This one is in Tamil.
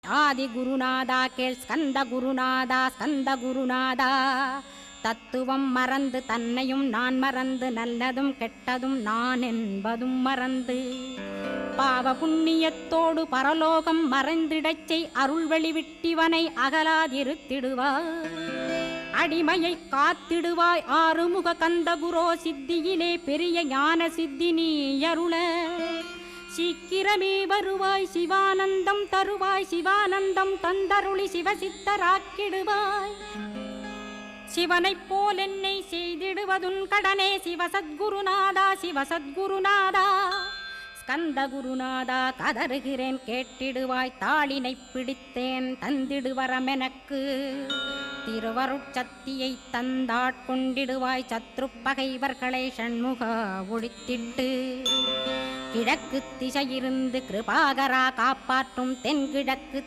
ஆதி குருநாதா கேள் ஸ்கந்த குருநாதா ஸ்கந்த குருநாதா. தத்துவம் மறந்து தன்னையும் நான் மறந்து நல்லதும் கெட்டதும் நான் என்பதும் மறந்து பாவ புண்ணியத்தோடு பரலோகம் மறைந்திடச்சை அருள் வெளிவிட்டிவனை அகலாதிருத்திடுவாய். அடிமையை காத்திடுவாய் ஆறுமுக கந்த குரோ சித்தியிலே பெரிய ஞான சித்தி நீ அருள. சீக்கிரமே வருவாய் சிவானந்தம் தருவாய் சிவானந்தம் தந்தருளி சிவசித்தராக்கிடுவாய். சிவனைப் போல் என்னை செய்திடுவதுன் கடனே சிவசத்குருநாதா சிவசத்குருநாதா. ஸ்கந்த குருநாதா கதறுகிறேன் கேட்டிடுவாய். தாளினை பிடித்தேன் தந்திடுவரமெனக்கு. திருவருட்சக்தியை தந்தாட்கொண்டிடுவாய். சத்ரு பகைவர்களை ஷண்முக ஒழித்திட்டு கிழக்கு திசையிருந்து கிருபாகரா காப்பாற்றும் தென்கிழக்கு